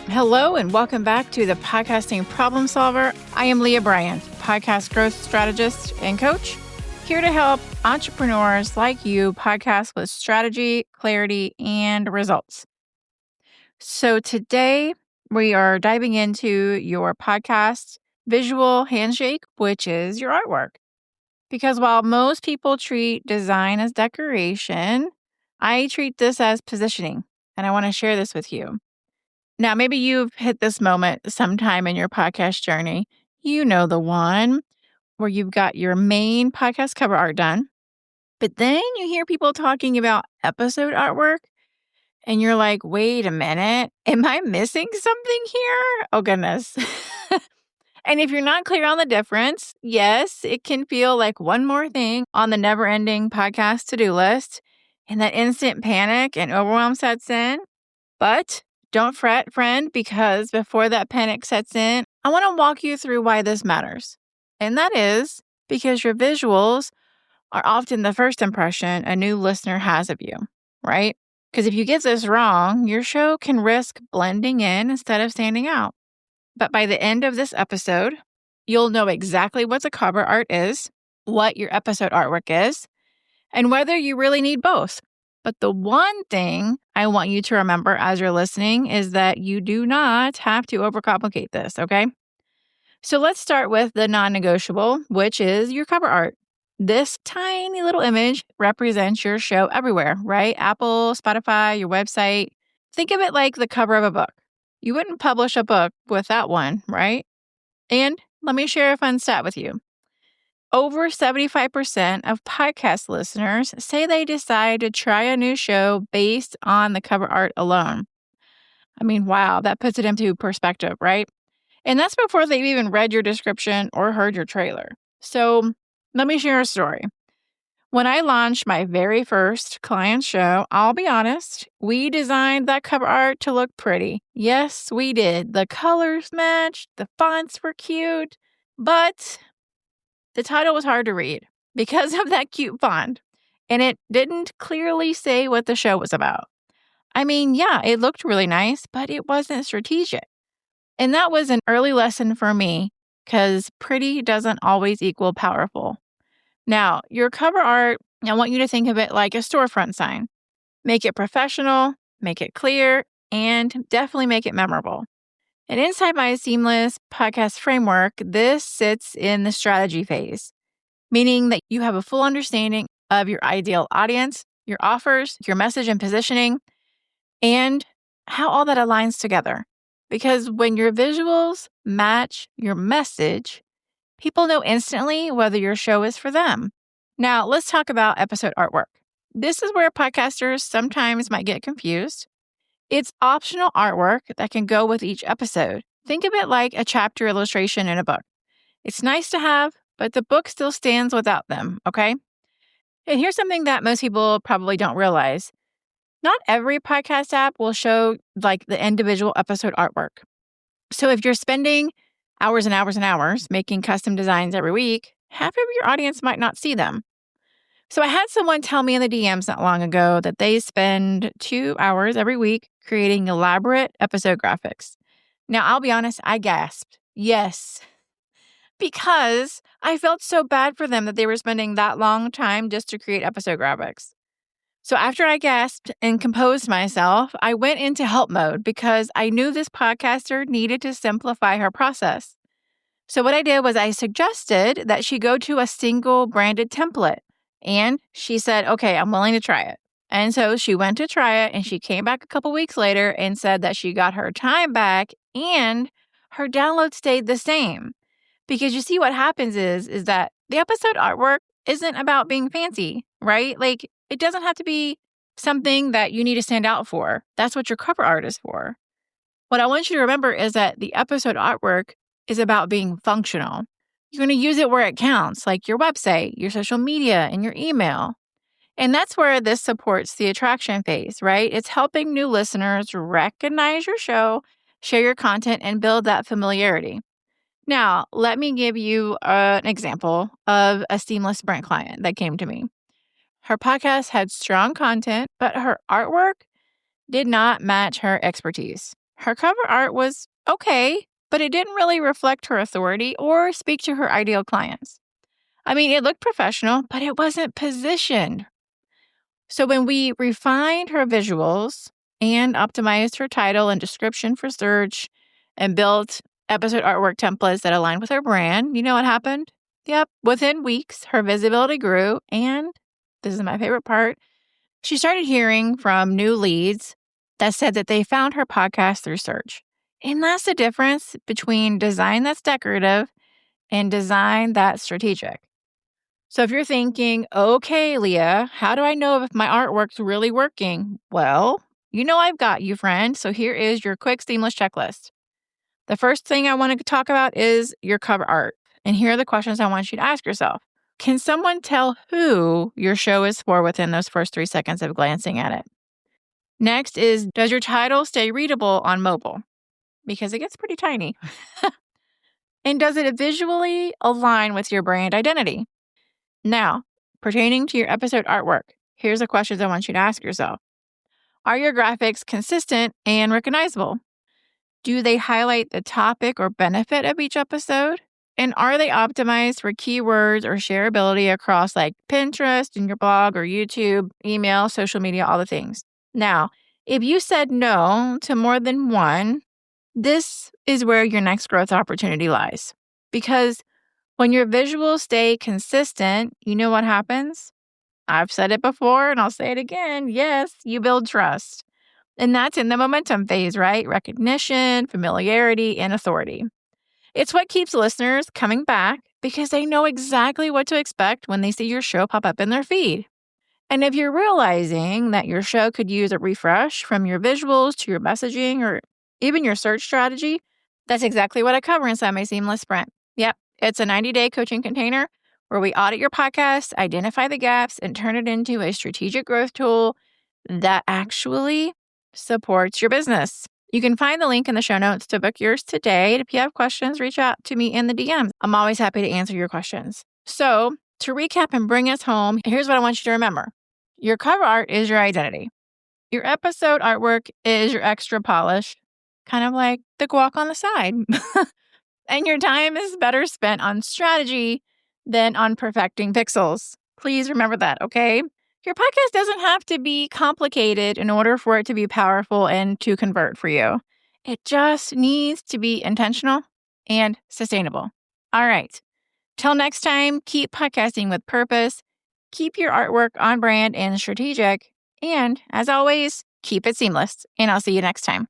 Hello and welcome back to the Podcasting Problem Solver. I am Leah Bryant, podcast growth strategist and coach, here to help entrepreneurs like you podcast with strategy, clarity, and results. So today we are diving into your podcast visual handshake, which is your artwork. Because while most people treat design as decoration, I treat this as positioning, and I want to share this with you. Now, maybe you've hit this moment sometime in your podcast journey. You know the one where you've got your main podcast cover art done, but then you hear people talking about episode artwork, and you're like, wait a minute, am I missing something here? Oh, goodness. And if you're not clear on the difference, yes, it can feel like one more thing on the never-ending podcast to-do list, and that instant panic and overwhelm sets in. But don't fret, friend, because before that panic sets in, I want to walk you through why this matters. And that is because your visuals are often the first impression a new listener has of you, right? Because if you get this wrong, your show can risk blending in instead of standing out. But by the end of this episode, you'll know exactly what the cover art is, what your episode artwork is, and whether you really need both. But the one thing I want you to remember as you're listening is that you do not have to overcomplicate this, okay? So let's start with the non-negotiable, which is your cover art. This tiny little image represents your show everywhere, right? Apple, Spotify, your website. Think of it like the cover of a book. You wouldn't publish a book with that one, right? And let me share a fun stat with you. Over 75% of podcast listeners say they decide to try a new show based on the cover art alone. I mean, wow, that puts it into perspective, right? And that's before they've even read your description or heard your trailer. So let me share a story. When I launched my very first client show, I'll be honest, we designed that cover art to look pretty. Yes, we did. The colors matched, the fonts were cute, but the title was hard to read because of that cute font, and it didn't clearly say what the show was about. I mean, yeah, it looked really nice, but it wasn't strategic. And that was an early lesson for me because pretty doesn't always equal powerful. Now, your cover art, I want you to think of it like a storefront sign. Make it professional, make it clear, and definitely make it memorable. And inside my seamless podcast framework, this sits in the strategy phase, meaning that you have a full understanding of your ideal audience, your offers, your message and positioning, and how all that aligns together. Because when your visuals match your message, people know instantly whether your show is for them. Now, let's talk about episode artwork. This is where podcasters sometimes might get confused. It's optional artwork that can go with each episode. Think of it like a chapter illustration in a book. It's nice to have, but the book still stands without them, okay? And here's something that most people probably don't realize. Not every podcast app will show like the individual episode artwork. So if you're spending hours and hours and hours making custom designs every week, half of your audience might not see them. So I had someone tell me in the DMs not long ago that they spend 2 hours every week creating elaborate episode graphics. Now, I'll be honest, I gasped. Yes, because I felt so bad for them that they were spending that long time just to create episode graphics. So after I gasped and composed myself, I went into help mode because I knew this podcaster needed to simplify her process. So what I did was I suggested that she go to a single branded template. And she said, okay, I'm willing to try it. And so she went to try it and she came back a couple weeks later and said that she got her time back and her download stayed the same. Because you see what happens is that the episode artwork isn't about being fancy, right? Like it doesn't have to be something that you need to stand out for. That's what your cover art is for. What I want you to remember is that the episode artwork is about being functional. You're going to use it where it counts, like your website, your social media, and your email. And that's where this supports the attraction phase, right? It's helping new listeners recognize your show, share your content, and build that familiarity. Now, let me give you an example of a seamless sprint client that came to me. Her podcast had strong content, but her artwork did not match her expertise. Her cover art was okay, but it didn't really reflect her authority or speak to her ideal clients. I mean, it looked professional, but it wasn't positioned. So when we refined her visuals and optimized her title and description for search and built episode artwork templates that aligned with her brand, you know what happened? Yep, within weeks, her visibility grew, and this is my favorite part, she started hearing from new leads that said that they found her podcast through search. And that's the difference between design that's decorative and design that's strategic. So if you're thinking, okay, Leah, how do I know if my artwork's really working? Well, you know I've got you, friend. So here is your quick seamless checklist. The first thing I want to talk about is your cover art. And here are the questions I want you to ask yourself. Can someone tell who your show is for within those first 3 seconds of glancing at it? Next is, does your title stay readable on mobile? Because it gets pretty tiny. And does it visually align with your brand identity? Now, pertaining to your episode artwork, here's the questions I want you to ask yourself. Are your graphics consistent and recognizable? Do they highlight the topic or benefit of each episode? And are they optimized for keywords or shareability across like Pinterest and your blog or YouTube, email, social media, all the things? Now, if you said no to more than one, this is where your next growth opportunity lies. Because when your visuals stay consistent, you know what happens? I've said it before and I'll say it again. Yes, you build trust. And that's in the momentum phase, right? Recognition, familiarity, and authority. It's what keeps listeners coming back because they know exactly what to expect when they see your show pop up in their feed. And if you're realizing that your show could use a refresh from your visuals to your messaging or even your search strategy, that's exactly what I cover inside my Seamless Sprint. Yep, it's a 90-day coaching container where we audit your podcast, identify the gaps, and turn it into a strategic growth tool that actually supports your business. You can find the link in the show notes to book yours today. If you have questions, reach out to me in the DMs. I'm always happy to answer your questions. So, to recap and bring us home, here's what I want you to remember. Your cover art is your identity. Your episode artwork is your extra polish, kind of like the guac on the side. And your time is better spent on strategy than on perfecting pixels. Please remember that, okay? Your podcast doesn't have to be complicated in order for it to be powerful and to convert for you. It just needs to be intentional and sustainable. All right. Till next time, keep podcasting with purpose, keep your artwork on brand and strategic, and as always, keep it seamless. And I'll see you next time.